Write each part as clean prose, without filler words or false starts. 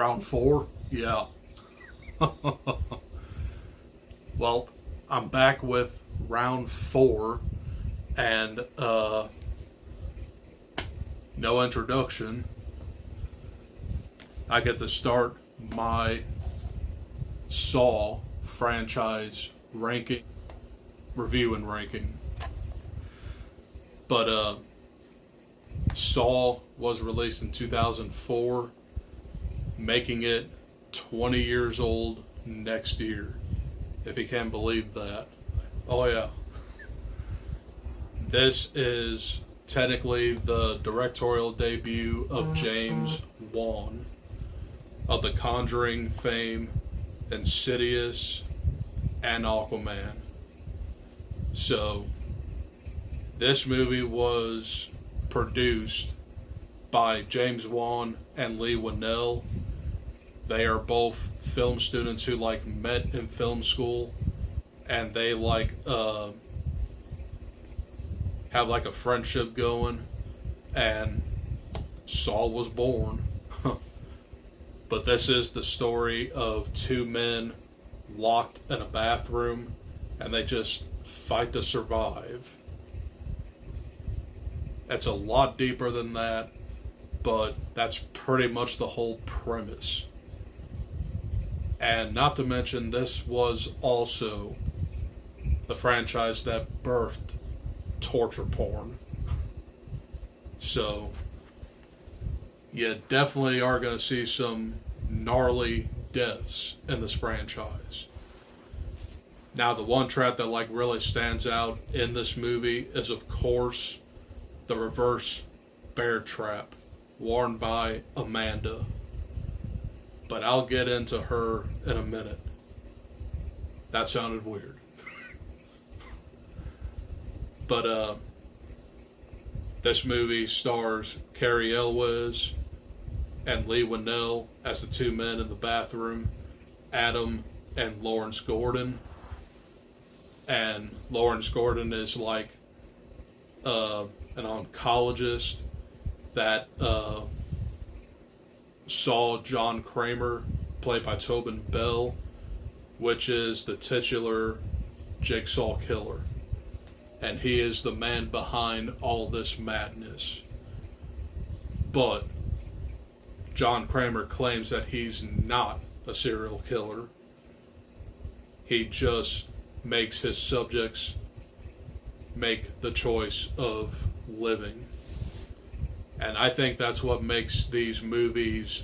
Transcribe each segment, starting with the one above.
Round four? Yeah. Well, I'm back with round four, and no introduction. I get to start my Saw franchise ranking, review and ranking. But Saw was released in 2004, making it 20 years old next year, if you can believe that. Oh, yeah. This is technically the directorial debut of James Wan of The Conjuring fame, Insidious, and Aquaman. So, this movie was produced by James Wan and Leigh Whannell. They are both film students who met in film school, and they have a friendship going, and Saw was born. But this is the story of two men locked in a bathroom, and they just fight to survive. It's a lot deeper than that, but that's pretty much the whole premise. And not to mention, this was also the franchise that birthed torture porn. So, you definitely are going to see some gnarly deaths in this franchise. Now, the one trap that really stands out in this movie is, of course, the reverse bear trap worn by Amanda. But I'll get into her in a minute. That sounded weird. But this movie stars Cary Elwes and Leigh Whannell as the two men in the bathroom, Adam and Lawrence Gordon. And Lawrence Gordon is an oncologist that saw John Kramer, played by Tobin Bell, which is the titular Jigsaw killer. And he is the man behind all this madness. But John Kramer claims that he's not a serial killer. He just makes his subjects make the choice of living. And I think that's what makes these movies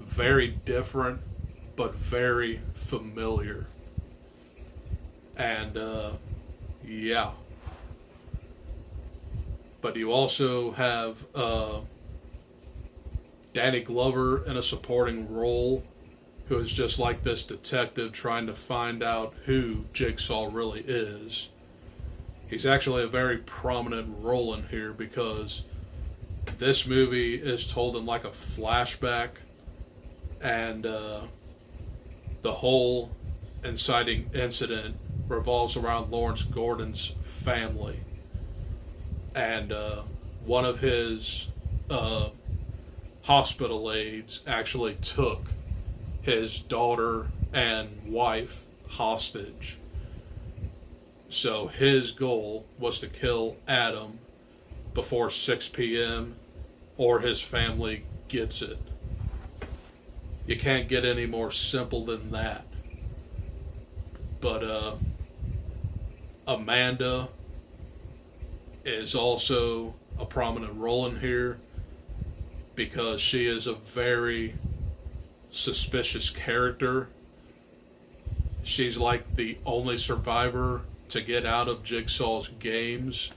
very different, but very familiar. And yeah. But you also have Danny Glover in a supporting role, who is just like this detective trying to find out who Jigsaw really is. He's actually a very prominent role in here because this movie is told in a flashback, and the whole inciting incident revolves around Lawrence Gordon's family. And one of his hospital aides actually took his daughter and wife hostage. So his goal was to kill Adam before 6 p.m. or his family gets it. You can't get any more simple than that. But Amanda is also a prominent role in here because she is a very suspicious character. She's the only survivor to get out of Jigsaw's games,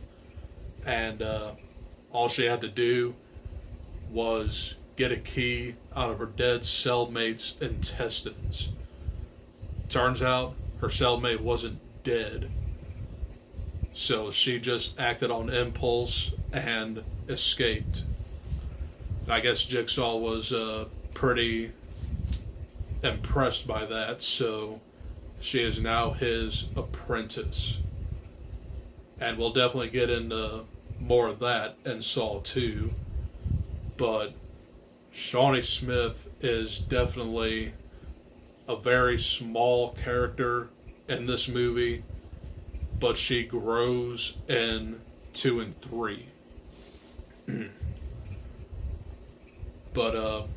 and all she had to do was get a key out of her dead cellmate's intestines. Turns out her cellmate wasn't dead, so she just acted on impulse and escaped. And I guess Jigsaw was pretty impressed by that, so she is now his apprentice. And we'll definitely get into more of that in Saw 2. But Shawnee Smith is definitely a very small character in this movie, but she grows in 2 and 3. But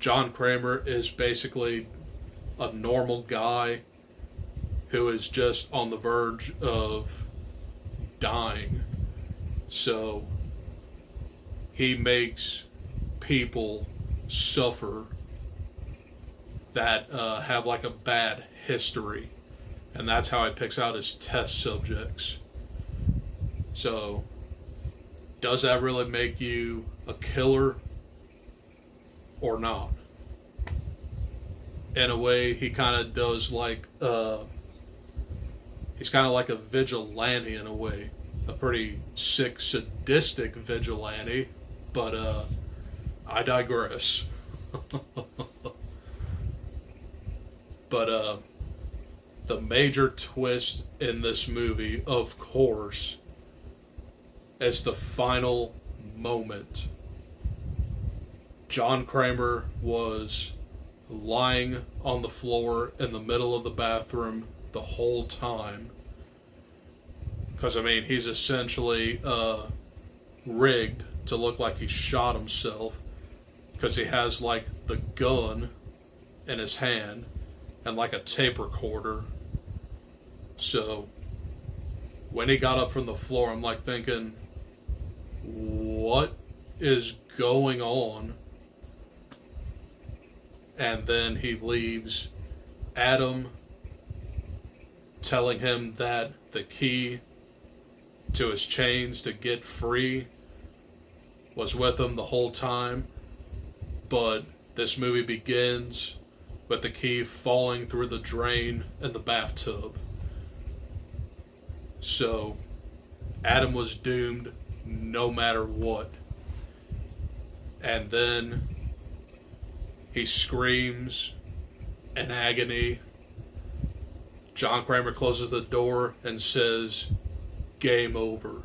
John Kramer is basically a normal guy who is just on the verge of dying. So he makes people suffer that have like a bad history. And that's how he picks out his test subjects. So, does that really make you a killer or not? In a way, he kind of does like, he's kind of like a vigilante in a way. A pretty sick, sadistic vigilante. But, I digress. But, the major twist in this movie, of course, is the final moment. John Kramer was lying on the floor in the middle of the bathroom the whole time. Because, I mean, he's essentially rigged to look like he shot himself. Because he has, like, the gun in his hand and, like, a tape recorder. So, when he got up from the floor, I'm, like, thinking, what is going on? And then he leaves Adam telling him that the key to his chains to get free was with him the whole time. But this movie begins with the key falling through the drain in the bathtub. So Adam was doomed no matter what. And then he screams in agony. John Kramer closes the door and says, "Game over."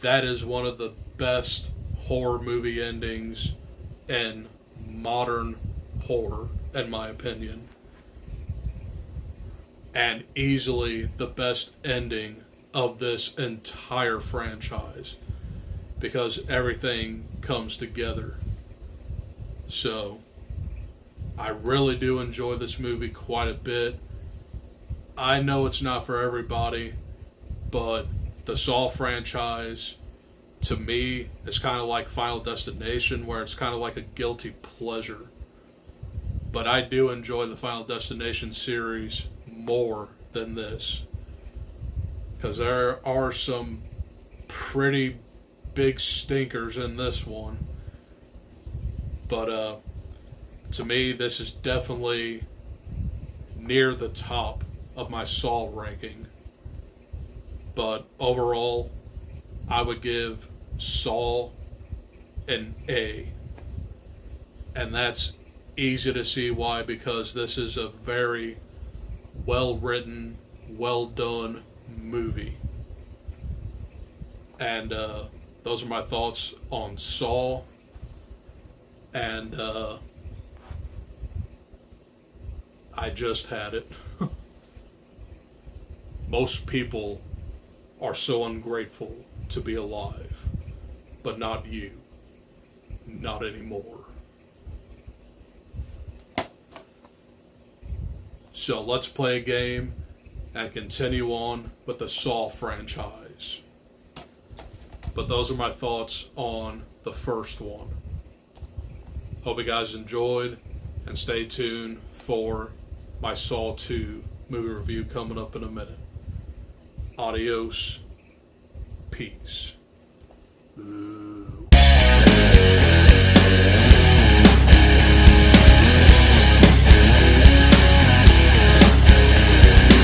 That is one of the best horror movie endings in modern horror, in my opinion. And easily the best ending of this entire franchise, because everything comes together. So I really do enjoy this movie quite a bit. I know it's not for everybody, but the Saw franchise, to me, is kind of like Final Destination, where it's kind of like a guilty pleasure. But I do enjoy the Final Destination series more than this, because there are some pretty big stinkers in this one. But to me, this is definitely near the top of my Saw ranking. But overall, I would give Saw an A. And that's easy to see why, because this is a very well written, well done movie. And those are my thoughts on Saw. And I just had it. Most people are so ungrateful to be alive, but not you. Not anymore. So let's play a game and continue on with the Saw franchise. But those are my thoughts on the first one. Hope you guys enjoyed, and stay tuned for my Saw 2 movie review coming up in a minute. Adios. Peace.